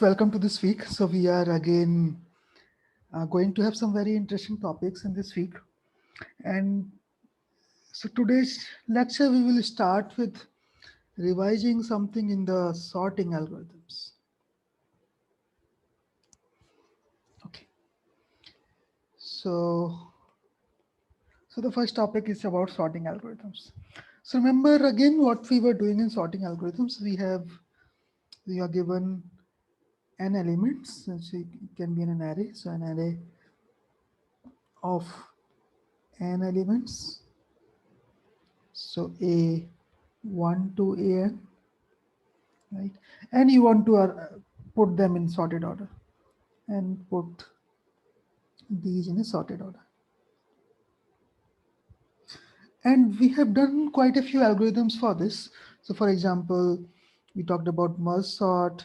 welcome to this week. So we are again going to have some very interesting topics in this week. And so today's lecture, we will start with revising something in the sorting algorithms. Okay. So, so the first topic is about sorting algorithms. So remember again what we were doing in sorting algorithms. We are given n elements, since it can be in an array. So an array of n elements. So a1 to an, right? And you want to put them in sorted order and put these in a sorted order. And we have done quite a few algorithms for this. So for example, we talked about merge sort,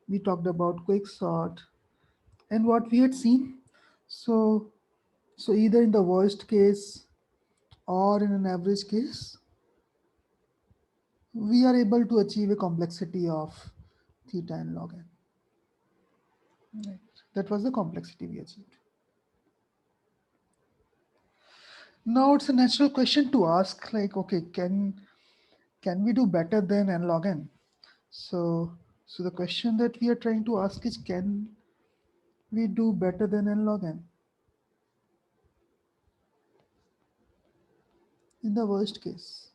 we talked about quick sort, and what we had seen. So, so either in the worst case or in an average case, we are able to achieve a complexity of theta and log n. Right. That was the complexity we achieved. Now it's a natural question to ask, like, okay, can we do better than n log n? So the question that we are trying to ask is, can we do better than n log n in the worst case?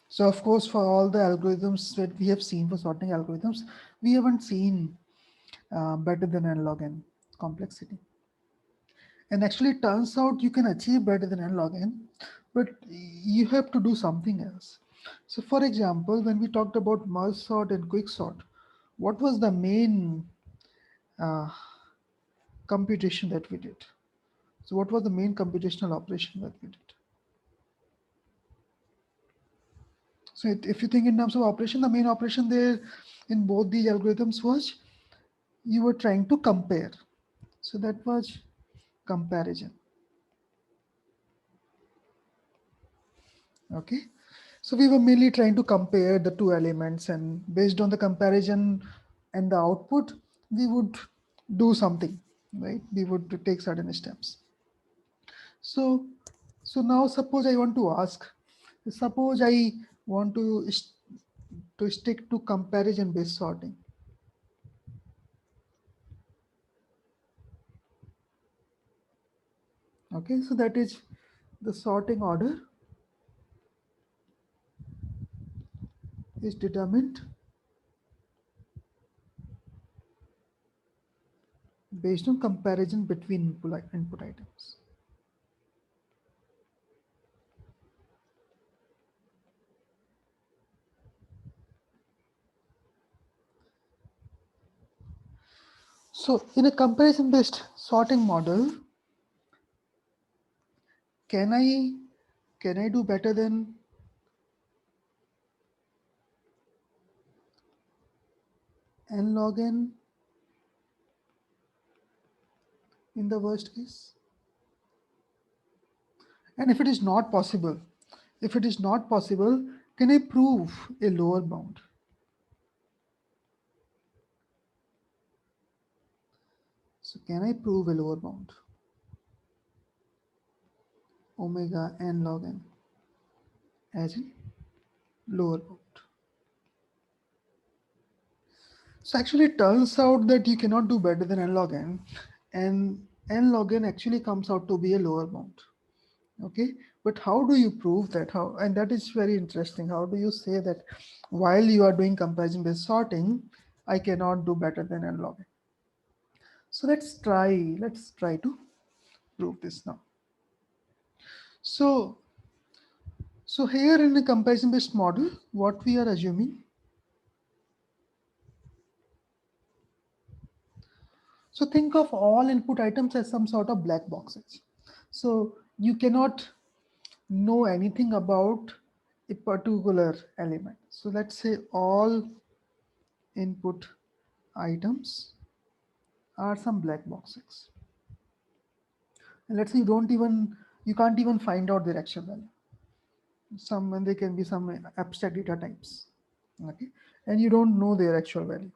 So of course, for all the algorithms that we have seen for sorting algorithms, we haven't seen better than n log n complexity. And actually, it turns out you can achieve better than n log n, but you have to do something else. So for example, when we talked about merge sort and quick sort, what was the main uh, computation that we did? So what was the main computational operation that we did? So if you think in terms of operation, the main operation there in both these algorithms was you were trying to compare. So that was comparison. Okay. So we were mainly trying to compare the two elements, and based on the comparison and the output, we would do something, right? We would take certain steps. So, so now suppose I want to ask, suppose I want to stick to comparison based sorting. Okay, so that is the sorting order is determined based on comparison between input items. So in a comparison based sorting model, can I do better than n log n in the worst case? And if it is not possible, can I prove a lower bound? So can I prove a lower bound? Omega n log n as in lower bound. So actually it turns out that you cannot do better than n log n, and n log n actually comes out to be a lower bound. Okay, but how do you prove that? How? And that is very interesting. How do you say that while you are doing comparison based sorting, I cannot do better than n log n? So let's try to prove this now. So so here in the comparison based model, what we are assuming, so think of all input items as some sort of black boxes. So you cannot know anything about a particular element. So let's say all input items are some black boxes. And let's say you can't even find out their actual value. some, and they can be some abstract data types. Okay, and you don't know their actual value.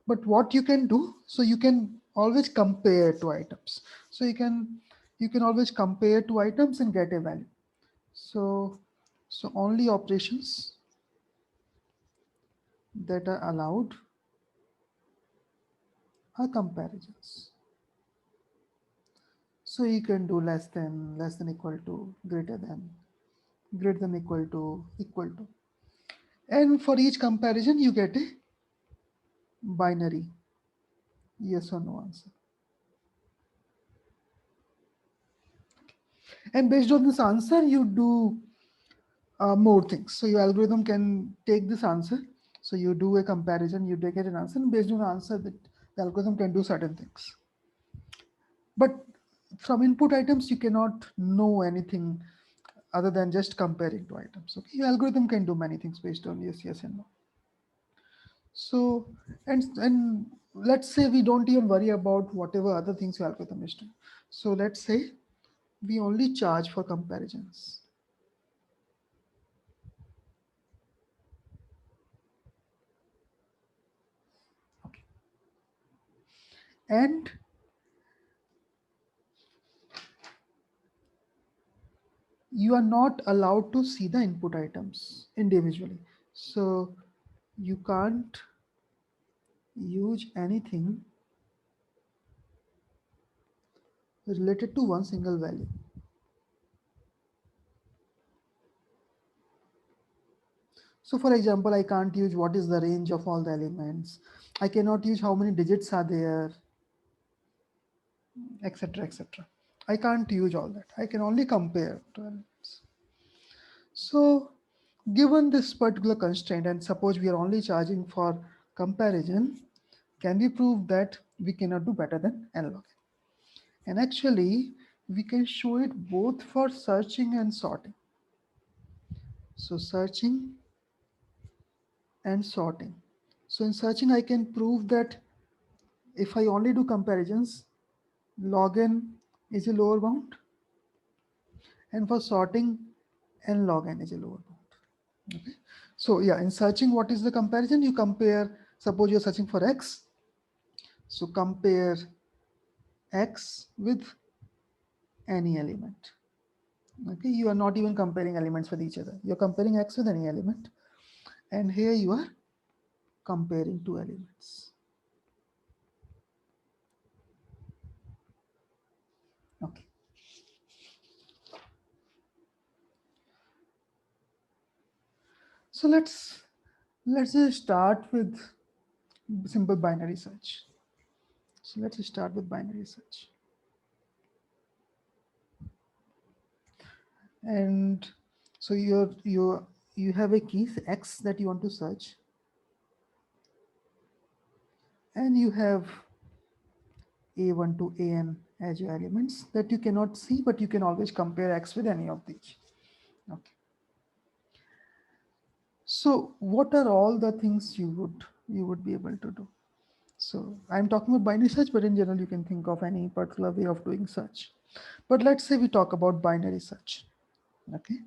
But what you can do, so you can always compare two items. So you can always compare two items and get a value. So only operations that are allowed are comparisons. So you can do less than equal to, greater than equal to, equal to. And for each comparison, you get a binary yes or no answer. And based on this answer, you do more things. So your algorithm can take this answer. So you do a comparison, you get an answer, and based on the answer, that the algorithm can do certain things. But from input items, you cannot know anything other than just comparing two items. Okay, your algorithm can do many things based on yes, yes, and no. So and let's say we don't even worry about whatever other things your algorithm is doing. So let's say we only charge for comparisons. Okay. And you are not allowed to see the input items individually. So you can't use anything related to one single value. So for example, I can't use what is the range of all the elements. I cannot use how many digits are there, etc. etc. I can't use all that. I can only compare two elements. So given this particular constraint, and suppose we are only charging for comparison, can we prove that we cannot do better than n log n? And actually, we can show it both for searching and sorting. So searching and sorting. So in searching, I can prove that if I only do comparisons, log n is a lower bound, and for sorting, n log n is a lower bound. Okay. So yeah, in searching, what is the comparison? You compare, suppose you're searching for x. So compare x with any element. Okay, you are not even comparing elements with each other. You're comparing x with any element. And here you are comparing two elements. Okay. So let's just start with simple binary search. So let's start with binary search. And so you have a key x that you want to search, and you have a1 to an as your elements that you cannot see, but you can always compare x with any of these. Okay. So what are all the things you would be able to do? So I'm talking about binary search, but in general, you can think of any particular way of doing search. But let's say we talk about binary search. Okay.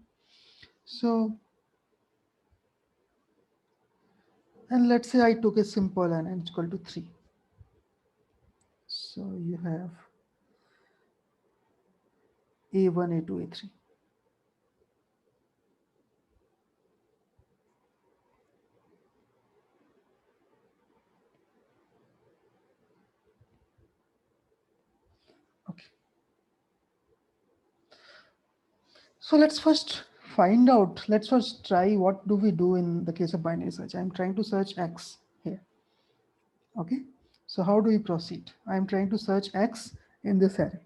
So, and let's say I took a simple n and it's equal to 3. So you have a1, a2, a3. Okay. So let's first try what do we do in the case of binary search. I'm trying to search x here. Okay. So how do we proceed? I'm trying to search x in this array.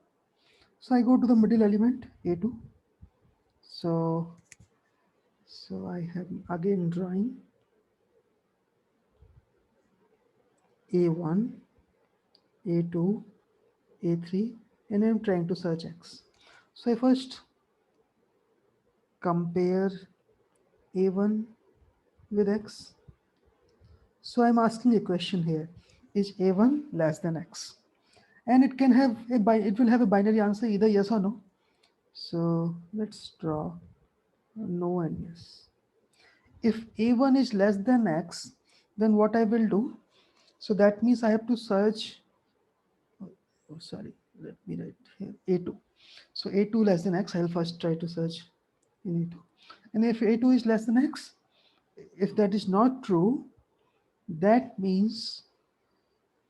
So I go to the middle element a2. So I have again drawing a1, a2, a3, and I'm trying to search x. So I first compare a1 with x. So I'm asking a question here: is a1 less than x? And it will have a binary answer, either yes or no. So let's draw no and yes. If a1 is less than x, then what I will do, so that means I have to search, oh sorry, let me write here a2. So a2 less than x, I'll first try to search in a2. And if a2 is less than x, if that is not true, that means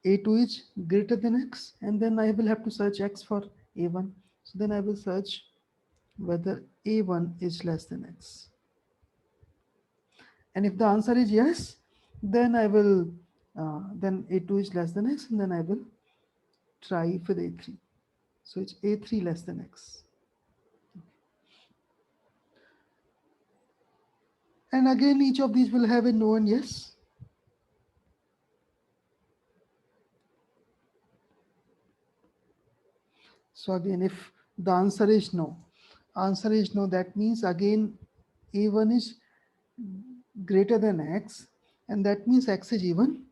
a2 is greater than x, and then I will have to search x for a1. So then I will search whether a1 is less than x. And if the answer is yes, then I will, then a2 is less than x, and then I will try with a3. So it's a3 less than x. And again, each of these will have a no and yes. So again, if the answer is no, that means again a1 is greater than x, and that means x is even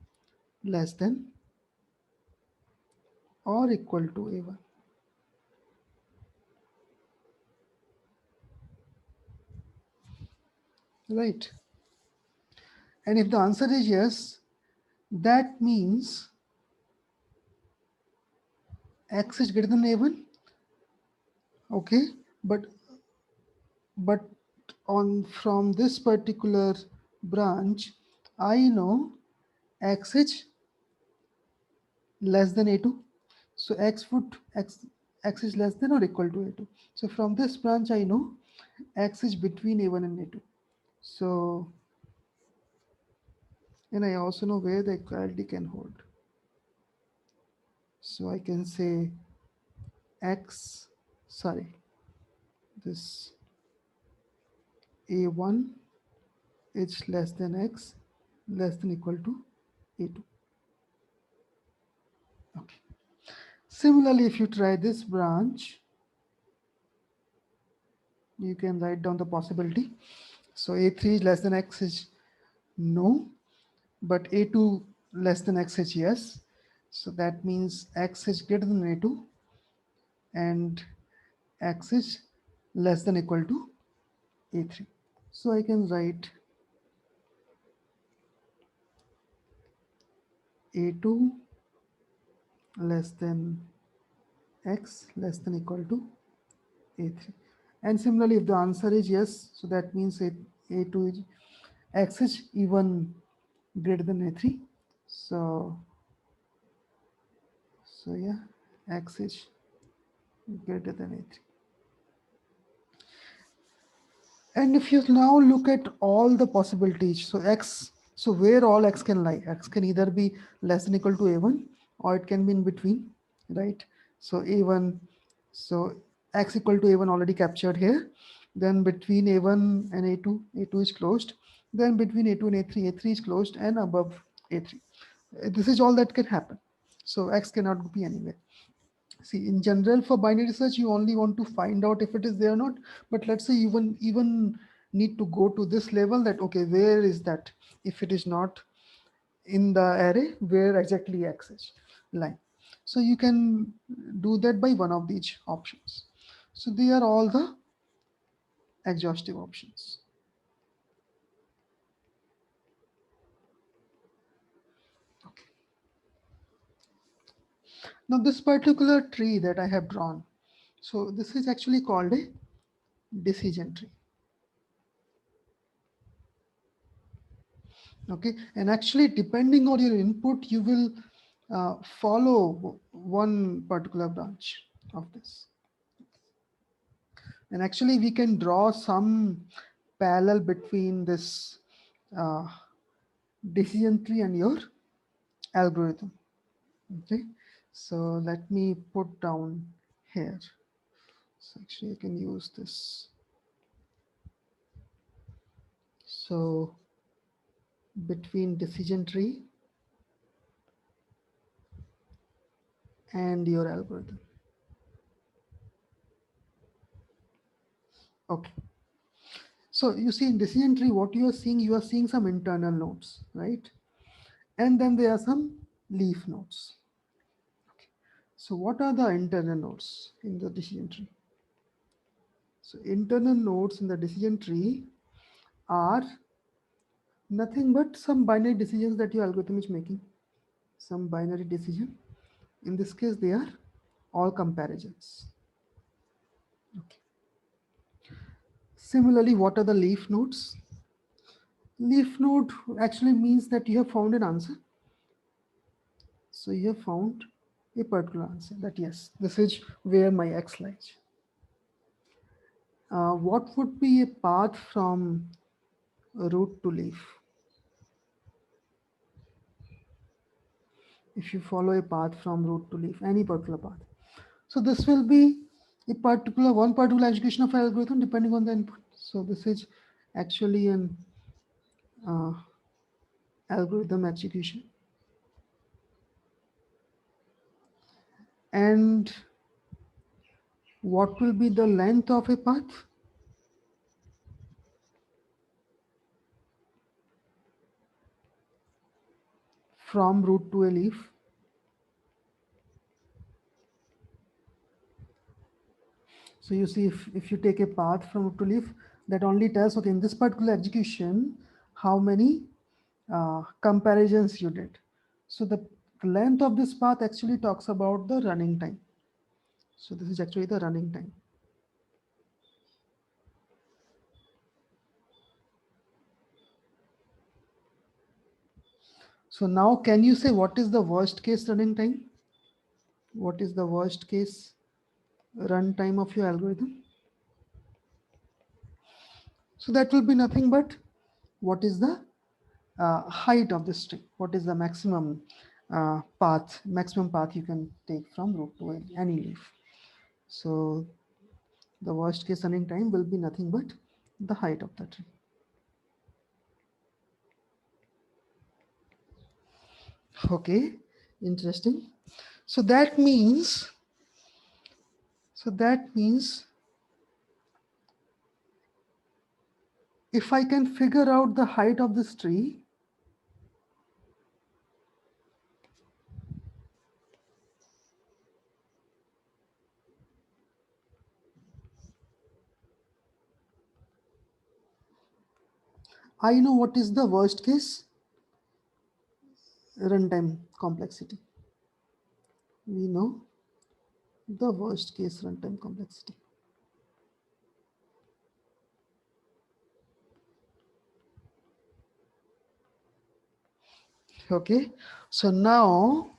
less than or equal to a1. Right? And if the answer is yes, that means x is greater than a1. Okay, but on from this particular branch, I know x is less than a2. So x is less than or equal to a2. So from this branch, I know x is between a1 and a2. So, and I also know where the equality can hold. So I can say x, sorry, this a1 is less than x, less than equal to a2. Okay. Similarly, if you try this branch, you can write down the possibility. So a3 is less than x is no, but a2 less than x is yes. So that means x is greater than a2 and x is less than equal to a3. So I can write a2 less than x less than equal to a3. And similarly, if the answer is yes, so that means a2 is x is even greater than a3. So yeah, x is greater than a3. And if you now look at all the possibilities, so x, so where all x can lie, x can either be less than equal to a1 or it can be in between, right? So a1, so x equal to a1 already captured here. Then between a1 and a2, a2 is closed. Then between a2 and a3, a3 is closed, and above a3. This is all that can happen. So x cannot be anywhere. See, in general, for binary search, you only want to find out if it is there or not. But let's say even need to go to this level that okay, where is that? If it is not in the array, where exactly x is line. So you can do that by one of these options. So they are all the exhaustive options. Okay. Now this particular tree that I have drawn, so this is actually called a decision tree. Okay, and actually depending on your input you will follow one particular branch of this, and actually we can draw some parallel between this uh, decision tree and your algorithm. Okay, so let me put down here, so actually I can use this. So between decision tree and your algorithm. Okay, so you see in decision tree, what you are seeing some internal nodes, right? And then there are some leaf nodes. Okay. So what are the internal nodes in the decision tree? So internal nodes in the decision tree are nothing but some binary decisions that your algorithm is making. Some binary decision. In this case, they are all comparisons. Okay. Similarly, what are the leaf nodes? Leaf node actually means that you have found an answer. So you have found a particular answer that yes, this is where my X lies. What would be a path from root to leaf? If you follow a path from root to leaf, any particular path. So this will be a particular one particular execution of algorithm depending on the input. So this is actually an uh, algorithm execution. And what will be the length of a path? From root to a leaf. So you see, if you take a path from root to leaf, that only tells, okay, in this particular execution, how many comparisons you did. So the length of this path actually talks about the running time. So this is actually the running time. So now can you say what is the worst case running time? What is the worst case run time of your algorithm? So that will be nothing but what is the height of the string? What is the maximum path you can take from root to any leaf? So the worst case running time will be nothing but the height of the tree. Okay, interesting. So that means, so that means if I can figure out the height of this tree, I know what is the worst case runtime complexity. We know the worst case runtime complexity. Okay, so now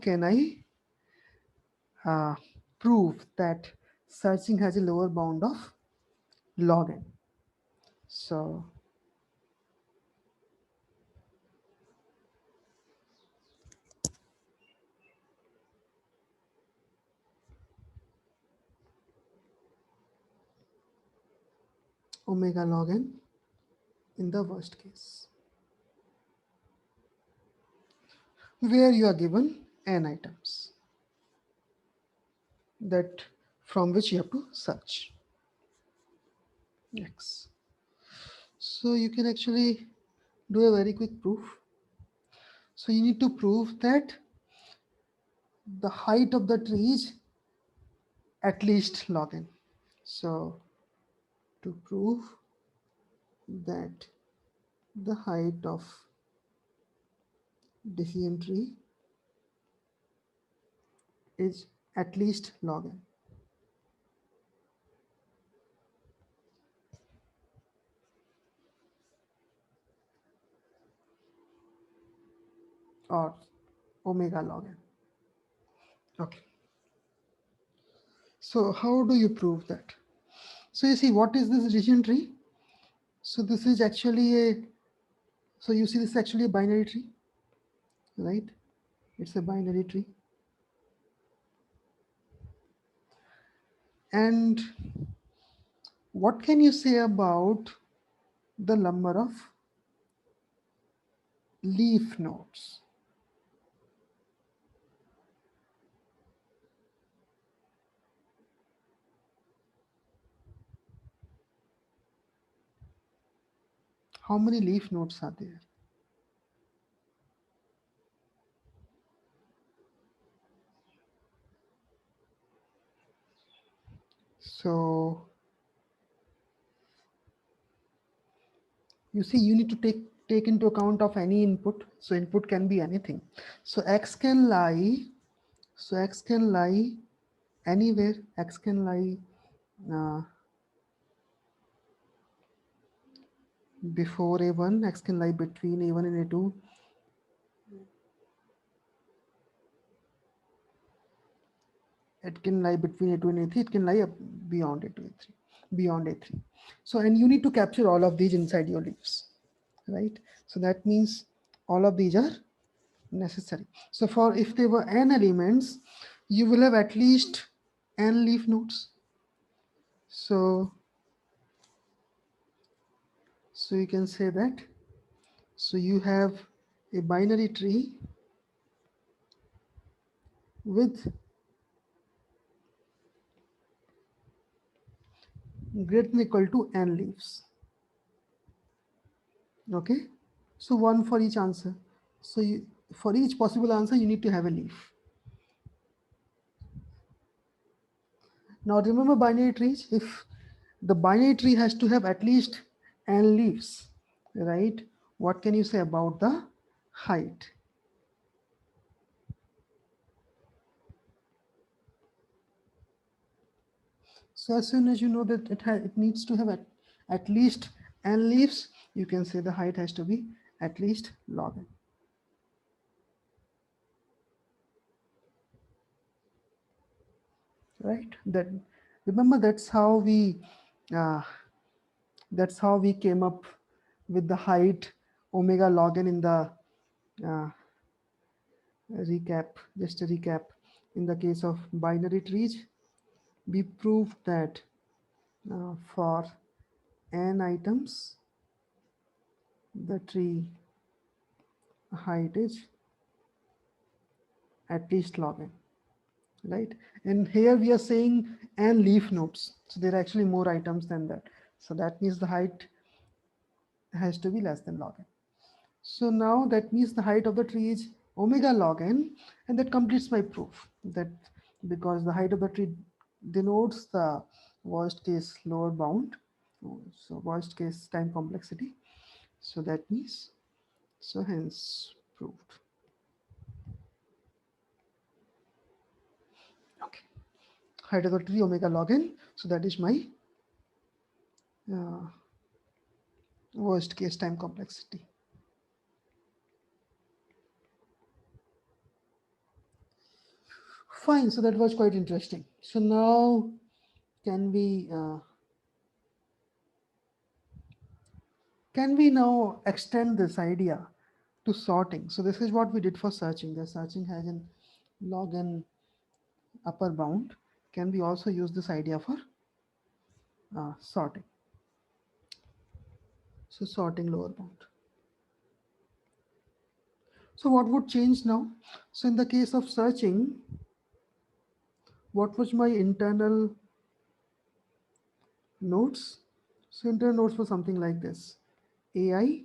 can I uh, prove that searching has a lower bound of log n? So omega log n in the worst case, where you are given n items that from which you have to search x. So you can actually do a very quick proof. So you need to prove that the height of the tree is at least log n. So to prove that the height of decision tree is at least log n. Or omega log n. Okay. So how do you prove that? So you see, what is this decision tree? So this is actually a, so you see this is actually a binary tree, right? It's a binary tree. And what can you say about the number of leaf nodes? How many leaf nodes are there? So you see, you need to take into account of any input. So input can be anything. So x can lie. So x can lie anywhere. X can lie uh, before a1. X can lie between a1 and a2. It can lie between a2 and a3. It can lie up beyond a2, a3, beyond a3. So and you need to capture all of these inside your leaves, right? So that means all of these are necessary. So for if there were n elements, you will have at least n leaf nodes. So you can say that. So you have a binary tree with greater than equal to n leaves. Okay. So one for each answer. So for each possible answer, you need to have a leaf. Now remember binary trees. If the binary tree has to have at least n leaves, right? What can you say about the height? So as soon as you know that it needs to have at least n leaves, you can say the height has to be at least log n. Right? That remember uh, that's how we came up with the height omega log n in the uh, recap. Just a recap. In the case of binary trees, we proved that for n items, the tree height is at least log n, right? And here we are saying n leaf nodes. So there are actually more items than that. So that means the height has to be less than log n. So now that means the height of the tree is omega log n, and that completes my proof that because the height of the tree denotes the worst case lower bound, so worst case time complexity. So that means, so hence proved. Okay, height of the tree omega log n. So that is my uh, worst case time complexity. Fine, so that was quite interesting. So now can we now extend this idea to sorting? So this is what we did for searching. The searching has an log n upper bound. Can we also use this idea for sorting? So sorting lower bound. So what would change now? So in the case of searching, what was my internal nodes? So internal nodes were something like this. AI,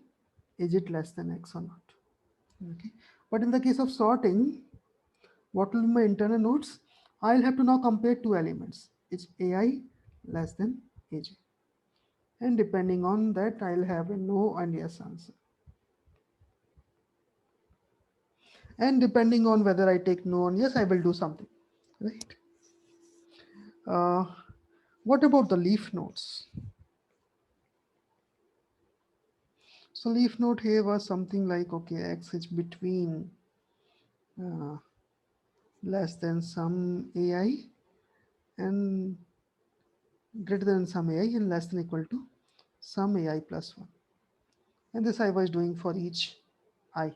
is it less than X or not? Okay. But in the case of sorting, what will be my internal nodes? I'll have to now compare two elements. It's AI less than AJ. And depending on that, I'll have a no and yes answer. And depending on whether I take no and yes, I will do something, right? Uh, what about the leaf nodes? So leaf node here was something like, okay, X is between uh, less than some AI and greater than some AI and less than equal to some AI plus 1. And this I was doing for each I,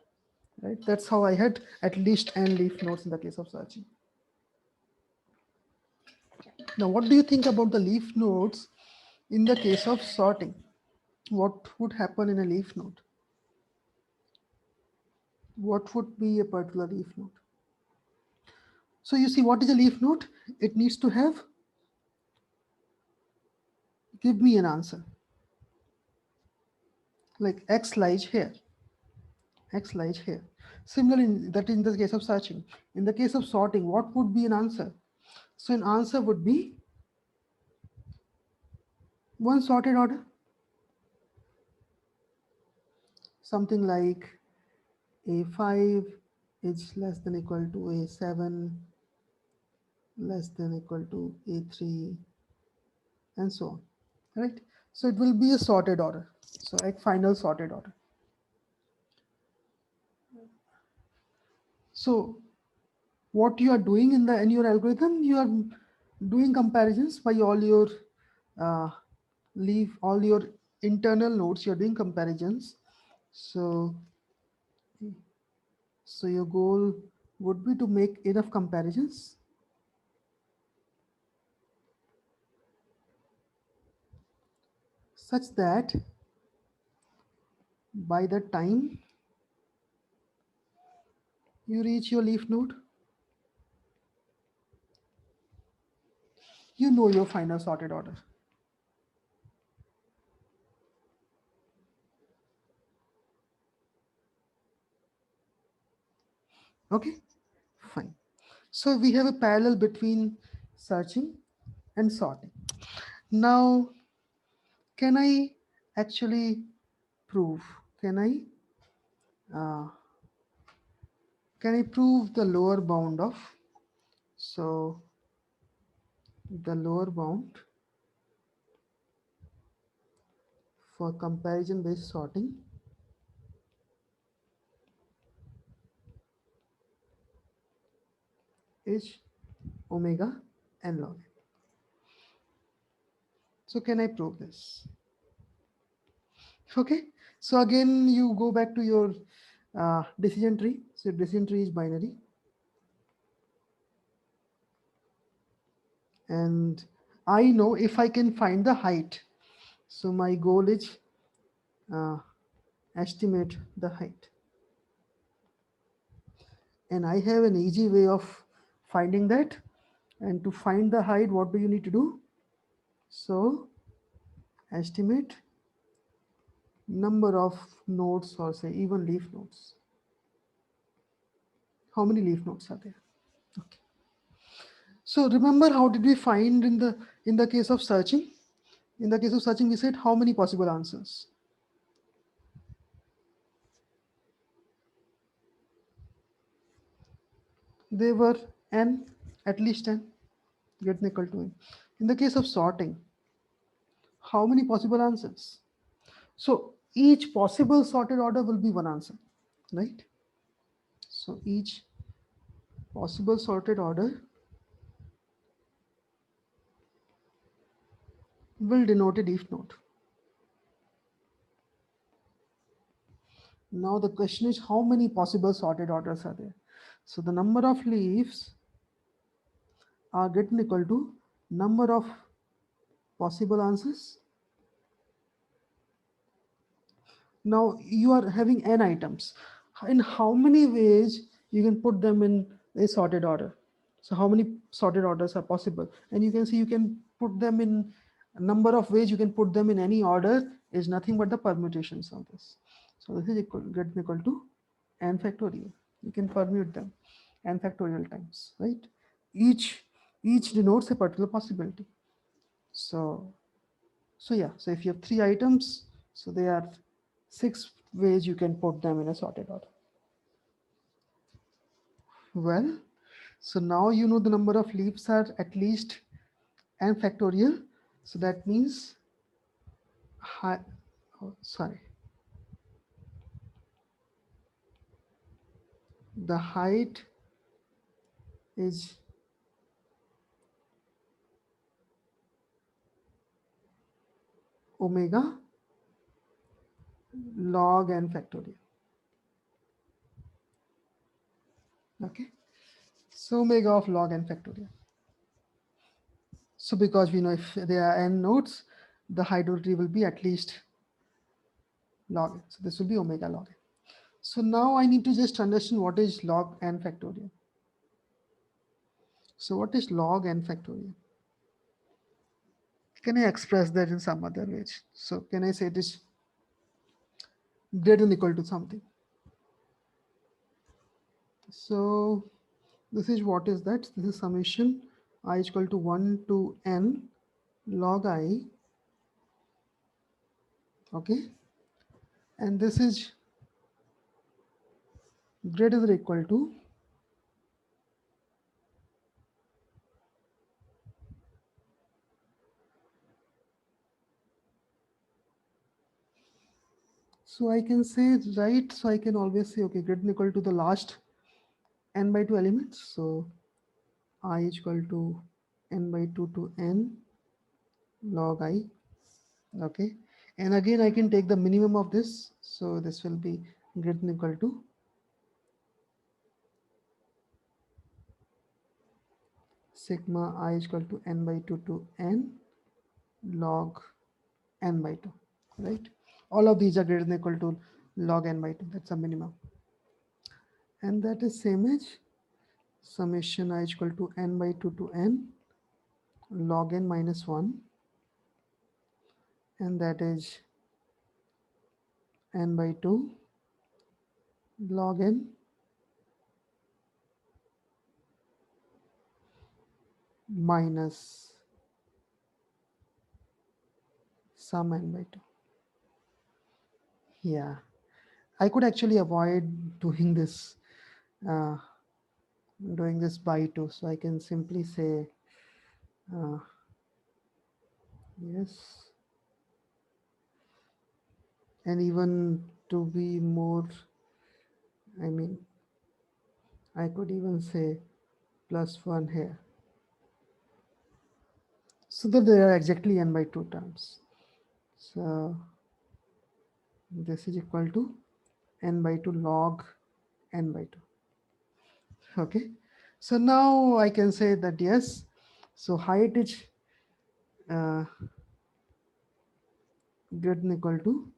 right? That's how I had at least n leaf nodes in the case of searching. Now, what do you think about the leaf nodes in the case of sorting? What would happen in a leaf node? What would be a particular leaf node? So you see, what is a leaf node? It needs to have, give me an answer. Like X lies here, X lies here. Similarly, that in the case of searching. In the case of sorting, what would be an answer? So an answer would be One sorted order, something like A5 is less than equal to A7, less than equal to A3, and so on, right? So it will be a sorted order. So like final sorted order. So what you are doing in your algorithm, you are doing comparisons by all your uh, leave all your internal nodes. You're doing comparisons. So your goal would be to make enough comparisons such that by the time you reach your leaf node, you know your final sorted order. Okay, fine. So we have a parallel between searching and sorting. Now, can I actually prove? Can I uh, can I prove the lower bound of? So the lower bound for comparison based sorting is omega n log n. So can I prove this? Okay. So again, you go back to your decision tree. So decision tree is binary, and I know if I can find the height. So my goal is uh, estimate the height, and I have an easy way of finding that. And to find the height, what do you need to do? So estimate number of nodes, or say even leaf nodes. How many leaf nodes are there? Okay. So remember, how did we find in the case of searching? In the case of searching, we said how many possible answers? They were n, at least n, get equal to n. In the case of sorting, how many possible answers? So each possible sorted order will be one answer, right? So each possible sorted order will denote a leaf node. Now the question is, how many possible sorted orders are there? So the number of leaves are getting equal to number of possible answers. Now you are having n items. In how many ways you can put them in a sorted order? So how many sorted orders are possible? And you can see you can put them in a number of ways. You can put them in any order is nothing but the permutations of this. So this is equal to n factorial. You can permute them n factorial times, right? Each each denotes a particular possibility. So yeah, so if you have three items, so there are six ways you can put them in a sorted order. Well, so now you know the number of leaves are at least n factorial. So that means, oh, sorry, the height is omega log n factorial. Okay, so omega of log n factorial. So because we know if there are n nodes, the hydrotherapy will be at least log n. So this will be omega log n. So now I need to just understand what is log n factorial. So what is log n factorial? Can I express that in some other ways? So can I say it is greater than equal to something? So this is what is that? This is summation I is equal to 1 to n log I Okay, and this is greater than or equal to so I can say right, so I can always say okay greater than or equal to the last n by 2 elements. So I is equal to n by 2 to n log I. Okay, and again I can take the minimum of this, so this will be greater than or equal to sigma I is equal to n by 2 to n log n by 2, right? All of these are greater than or equal to log n by 2, that's a minimum. And that is same as summation I is equal to n by 2 to n log n minus 1, and that is n by 2 log n minus sum n by 2. Yeah, I could actually avoid uh, doing this by 2, so I can simply say uh, yes, and even to be more, I mean, I could even say plus 1 here, so that they are exactly n by 2 terms. So this is equal to n by 2 log n by 2. Okay, so now I can say that yes, so height is uh, greater than equal to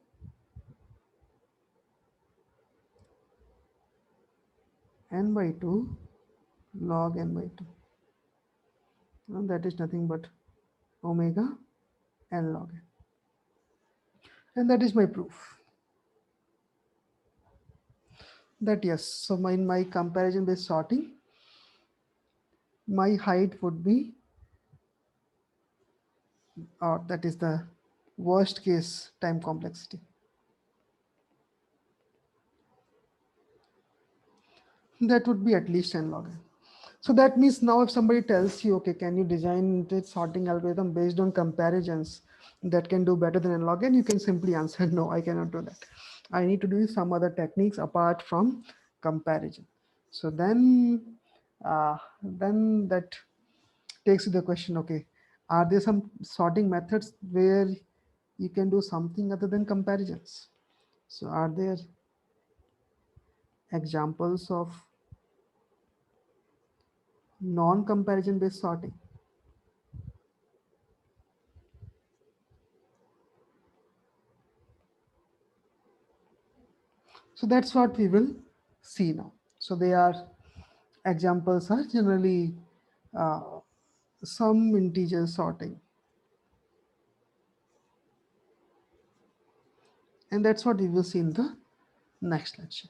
n by 2 log n by 2, and that is nothing but omega n log n, and that is my proof that yes, so in my comparison based sorting, my height would be, or that is the worst case time complexity, that would be at least n log n. So that means now if somebody tells you, okay, can you design this sorting algorithm based on comparisons that can do better than n log n, you can simply answer no, I cannot do that. I need to do some other techniques apart from comparison. So then that takes you the question, okay, are there some sorting methods where you can do something other than comparisons? So are there examples of non-comparison based sorting? So that's what we will see now. So they are examples are generally uh, some integer sorting, and that's what we will see in the next lecture.